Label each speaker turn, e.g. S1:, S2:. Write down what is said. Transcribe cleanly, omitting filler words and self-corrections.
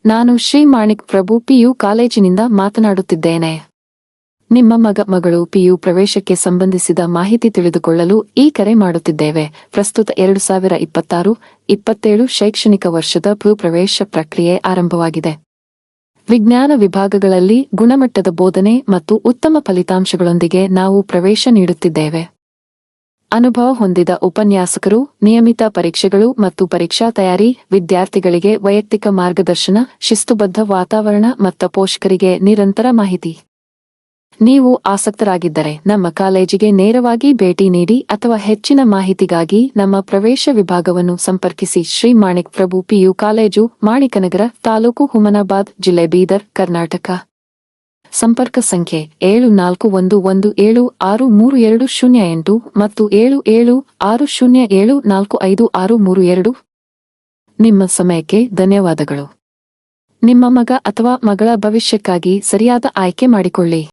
S1: ನಾನು ಶ್ರೀ ಮಾಣಿಕ್ ಪ್ರಭು ಪಿಯು ಕಾಲೇಜಿನಿಂದ ಮಾತನಾಡುತ್ತಿದ್ದೇನೆ. ನಿಮ್ಮ ಮಗಳು ಪಿಯು ಪ್ರವೇಶಕ್ಕೆ ಸಂಬಂಧಿಸಿದ ಮಾಹಿತಿ ತಿಳಿದುಕೊಳ್ಳಲು ಈ ಕರೆ ಮಾಡುತ್ತಿದ್ದೇವೆ. ಪ್ರಸ್ತುತ 2026-27 ಶೈಕ್ಷಣಿಕ ವರ್ಷದ ಪ್ರವೇಶ ಪ್ರಕ್ರಿಯೆ ಆರಂಭವಾಗಿದೆ. ವಿಜ್ಞಾನ ವಿಭಾಗಗಳಲ್ಲಿ ಗುಣಮಟ್ಟದ ಬೋಧನೆ ಮತ್ತು ಉತ್ತಮ ಫಲಿತಾಂಶಗಳೊಂದಿಗೆ ನಾವು ಪ್ರವೇಶ ನೀಡುತ್ತಿದ್ದೇವೆ. ಅನುಭವ ಹೊಂದಿದ ಉಪನ್ಯಾಸಕರು, ನಿಯಮಿತ ಪರೀಕ್ಷೆಗಳು ಮತ್ತು ಪರೀಕ್ಷಾ ತಯಾರಿ, ವಿದ್ಯಾರ್ಥಿಗಳಿಗೆ ವೈಯಕ್ತಿಕ ಮಾರ್ಗದರ್ಶನ, ಶಿಸ್ತುಬದ್ಧ ವಾತಾವರಣ ಮತ್ತು ಪೋಷಕರಿಗೆ ನಿರಂತರ ಮಾಹಿತಿ. ನೀವು ಆಸಕ್ತರಾಗಿದ್ದರೆ ನಮ್ಮ ಕಾಲೇಜಿಗೆ ನೇರವಾಗಿ ಭೇಟಿ ನೀಡಿ ಅಥವಾ ಹೆಚ್ಚಿನ ಮಾಹಿತಿಗಾಗಿ ನಮ್ಮ ಪ್ರವೇಶ ವಿಭಾಗವನ್ನು ಸಂಪರ್ಕಿಸಿ. ಶ್ರೀ ಮಾಣಿಕ್ ಪ್ರಭು ಪಿಯು ಕಾಲೇಜು, ಮಾಣಿಕನಗರ, ತಾಲೂಕು ಹುಮನಾಬಾದ್, ಜಿಲ್ಲೆ ಬೀದರ್, ಕರ್ನಾಟಕ. ಸಂಪರ್ಕ ಸಂಖ್ಯೆ 7411763208 ಮತ್ತು 7760745632. ನಿಮ್ಮ ಸಮಯಕ್ಕೆ ಧನ್ಯವಾದಗಳು. ನಿಮ್ಮ ಮಗ ಅಥವಾ ಮಗಳ ಭವಿಷ್ಯಕ್ಕಾಗಿ ಸರಿಯಾದ ಆಯ್ಕೆ ಮಾಡಿಕೊಳ್ಳಿ.